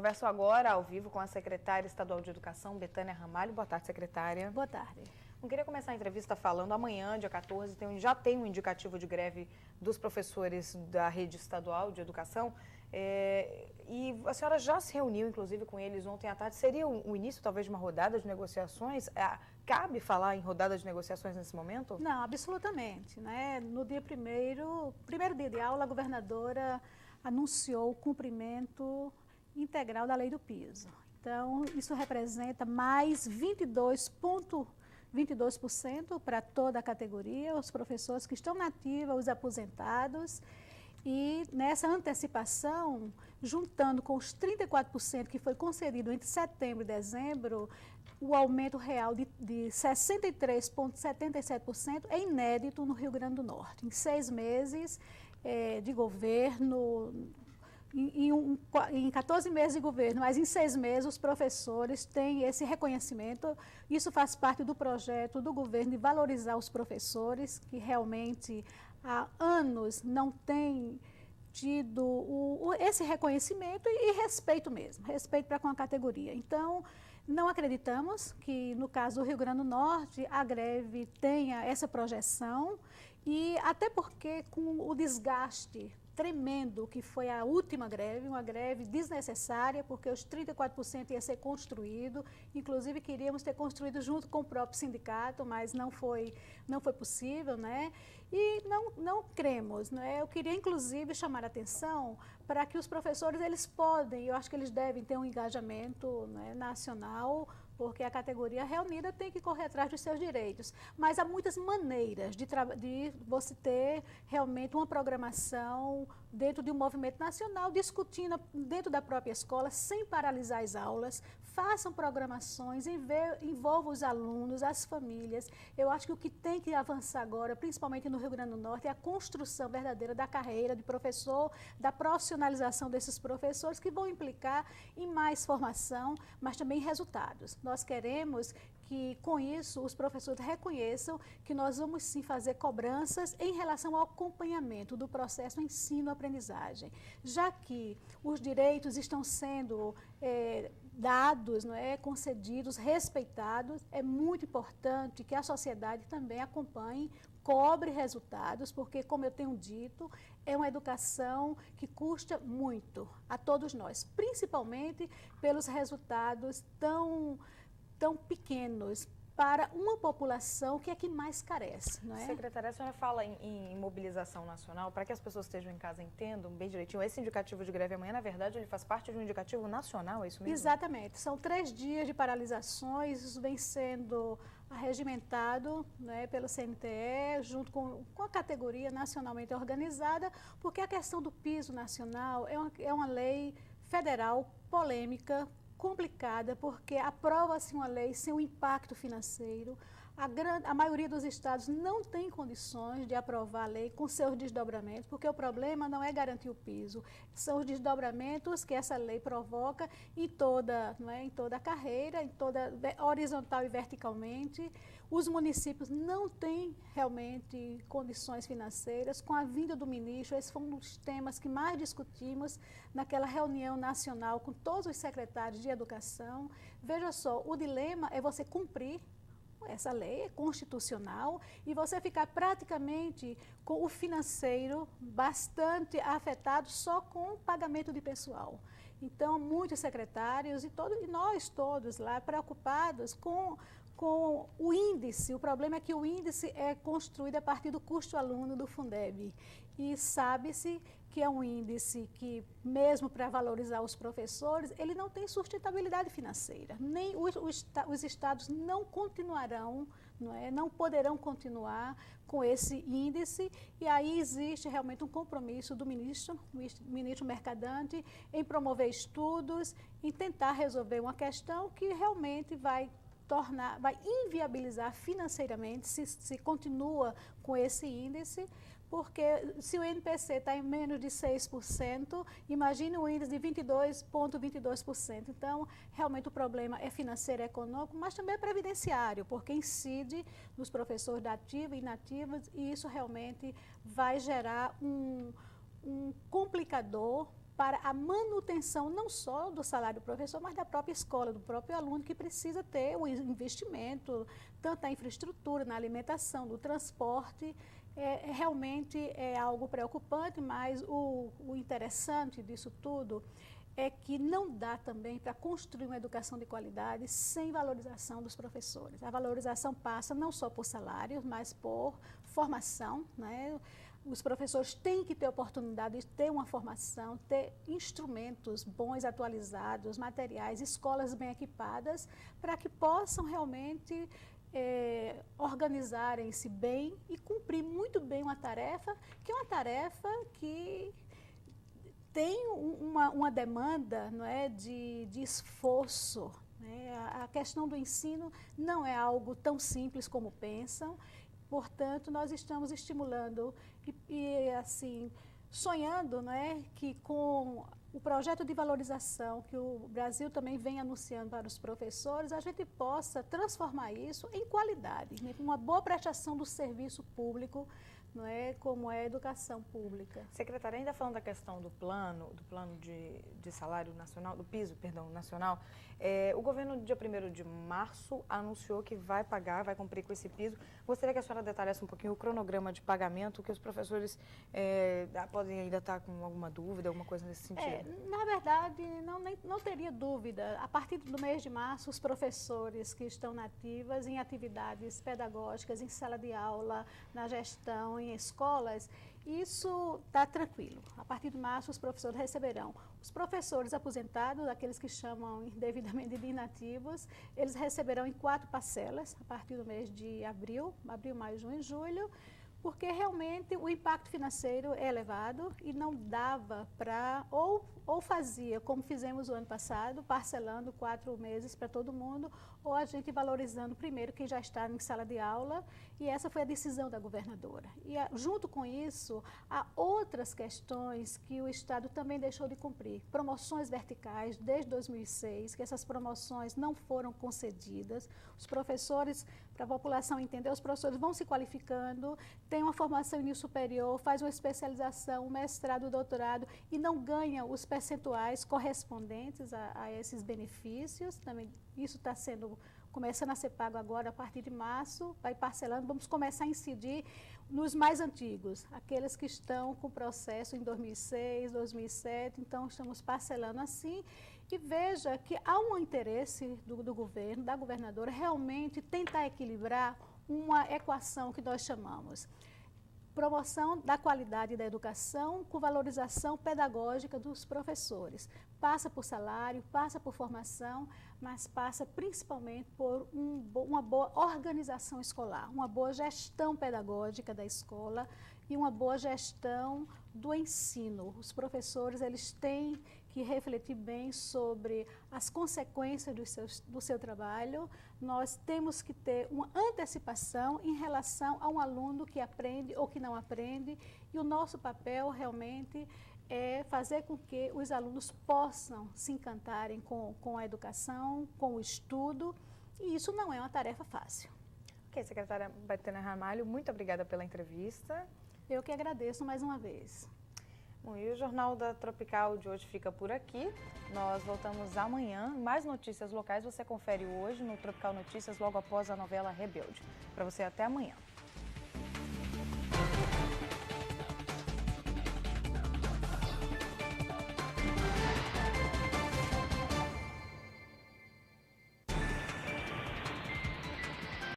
converso agora ao vivo com a secretária estadual de Educação, Betânia Ramalho. Boa tarde, secretária. Boa tarde. Eu queria começar a entrevista falando, amanhã, dia 14, já tem um indicativo de greve dos professores da rede estadual de educação. E a senhora já se reuniu, inclusive, com eles ontem à tarde. Seria o início, talvez, de uma rodada de negociações? Cabe falar em rodada de negociações nesse momento? Não, absolutamente, né? No dia primeiro dia de aula, a governadora anunciou o cumprimento integral da lei do piso. Então, isso representa mais 22% para toda a categoria, os professores que estão na ativa, os aposentados. E nessa antecipação, juntando com os 34% que foi concedido entre setembro e dezembro, o aumento real de 63,77% é inédito no Rio Grande do Norte. Em 6 meses de governo, em 14 meses de governo, mas em 6 meses os professores têm esse reconhecimento. Isso faz parte do projeto do governo de valorizar os professores, que realmente há anos não têm tido esse reconhecimento e respeito mesmo, respeito para com a categoria. Então, não acreditamos que, no caso do Rio Grande do Norte, a greve tenha essa projeção, e até porque com o desgaste tremendo que foi a última greve, uma greve desnecessária, porque os 34% ia ser construído, inclusive queríamos ter construído junto com o próprio sindicato, mas não foi possível, né? E não cremos, né? Eu queria inclusive chamar a atenção para que os professores, eu acho que eles devem ter um engajamento, né, nacional, porque a categoria reunida tem que correr atrás dos seus direitos. Mas há muitas maneiras de você ter realmente uma programação dentro de um movimento nacional, discutindo dentro da própria escola, sem paralisar as aulas. Façam programações, envolvam os alunos, as famílias. Eu acho que o que tem que avançar agora, principalmente no Rio Grande do Norte, é a construção verdadeira da carreira de professor, da profissionalização desses professores, que vão implicar em mais formação, mas também resultados. Nós queremos que, com isso, os professores reconheçam que nós vamos sim fazer cobranças em relação ao acompanhamento do processo ensino-aprendizagem, já que os direitos estão sendo dados, não é, concedidos, respeitados. É muito importante que a sociedade também acompanhe, cobre resultados, porque, como eu tenho dito, é uma educação que custa muito a todos nós, principalmente pelos resultados tão pequenos para uma população que é que mais carece, não é? Secretária, a senhora fala em mobilização nacional, para que as pessoas que estejam em casa entendam bem direitinho, esse indicativo de greve amanhã, na verdade, ele faz parte de um indicativo nacional, é isso mesmo? Exatamente, são 3 dias de paralisações, isso vem sendo arregimentado, né, pelo CNTE, junto com a categoria nacionalmente organizada, porque a questão do piso nacional é uma lei federal polêmica, complicada, porque aprova-se uma lei sem um impacto financeiro. A maioria dos estados não tem condições de aprovar a lei com seus desdobramentos, porque o problema não é garantir o piso, são os desdobramentos que essa lei provoca em toda a carreira, horizontal e verticalmente. Os municípios não têm realmente condições financeiras. Com a vinda do ministro, esse foi um dos temas que mais discutimos naquela reunião nacional com todos os secretários de educação. Veja só, o dilema é você cumprir essa lei, é constitucional, e você ficar praticamente com o financeiro bastante afetado só com o pagamento de pessoal. Então, muitos secretários e nós todos lá preocupados com o índice. O problema é que o índice é construído a partir do custo aluno do Fundeb. E sabe-se que é um índice que, mesmo para valorizar os professores, ele não tem sustentabilidade financeira. Nem os estados não continuarão, não poderão continuar com esse índice, e aí existe realmente um compromisso do ministro Mercadante, em promover estudos, em tentar resolver uma questão que realmente vai inviabilizar financeiramente se continua com esse índice, porque se o INPC está em menos de 6%, imagine um índice de 22,22%. Então, realmente o problema é financeiro, é econômico, mas também é previdenciário, porque incide nos professores da ativa e inativos, e isso realmente vai gerar um complicador para a manutenção não só do salário do professor, mas da própria escola, do próprio aluno, que precisa ter o investimento, tanto na infraestrutura, na alimentação, no transporte. Realmente é algo preocupante, mas o interessante disso tudo é que não dá também para construir uma educação de qualidade sem valorização dos professores. A valorização passa não só por salários, mas por formação, né? Os professores têm que ter oportunidade de ter uma formação, ter instrumentos bons, atualizados, materiais, escolas bem equipadas, para que possam realmente organizarem-se bem e cumprir muito bem uma tarefa, que é uma tarefa que tem uma demanda, não é, de esforço. Né? A questão do ensino não é algo tão simples como pensam. Portanto, nós estamos estimulando e assim, sonhando, né, que com o projeto de valorização que o Brasil também vem anunciando para os professores, a gente possa transformar isso em qualidade, né, uma boa prestação do serviço público, não é, como é a educação pública. Secretária, ainda falando da questão do plano de salário nacional, do piso, perdão, nacional, o governo, dia 1º de março, anunciou que vai pagar, vai cumprir com esse piso. Gostaria que a senhora detalhasse um pouquinho o cronograma de pagamento, que os professores podem ainda estar com alguma dúvida, alguma coisa nesse sentido. Na verdade, não teria dúvida. A partir do mês de março, os professores que estão nativas em atividades pedagógicas, em sala de aula, na gestão, em escolas, isso está tranquilo. A partir de março, os professores receberão. Os professores aposentados, aqueles que chamam indevidamente de inativos, eles receberão em 4 parcelas, a partir do mês de abril, maio, junho e julho, porque realmente o impacto financeiro é elevado e não dava para, ou fazia, como fizemos o ano passado, parcelando 4 meses para todo mundo, ou a gente valorizando primeiro quem já está em sala de aula, e essa foi a decisão da governadora. E junto com isso, há outras questões que o Estado também deixou de cumprir. Promoções verticais, desde 2006, que essas promoções não foram concedidas. Os professores, para a população entender, os professores vão se qualificando, têm uma formação em nível superior, faz uma especialização, um mestrado, doutorado, e não ganha os percentuais correspondentes a esses benefícios. Também isso está começando a ser pago agora a partir de março, vai parcelando, vamos começar a incidir nos mais antigos, aqueles que estão com processo em 2006, 2007, então estamos parcelando assim. E veja que há um interesse do governo, da governadora, realmente tentar equilibrar uma equação que nós chamamos promoção da qualidade da educação com valorização pedagógica dos professores. Passa por salário, passa por formação, mas passa principalmente por uma boa organização escolar, uma boa gestão pedagógica da escola e uma boa gestão do ensino. Os professores, eles têm que refletir bem sobre as consequências do seu trabalho. Nós temos que ter uma antecipação em relação a um aluno que aprende ou que não aprende, e o nosso papel realmente é fazer com que os alunos possam se encantarem com a educação, com o estudo, e isso não é uma tarefa fácil. Ok, secretária Betânia Ramalho, muito obrigada pela entrevista. Eu que agradeço mais uma vez. Bom, e o Jornal da Tropical de hoje fica por aqui. Nós voltamos amanhã. Mais notícias locais você confere hoje no Tropical Notícias, logo após a novela Rebelde. Para você, até amanhã.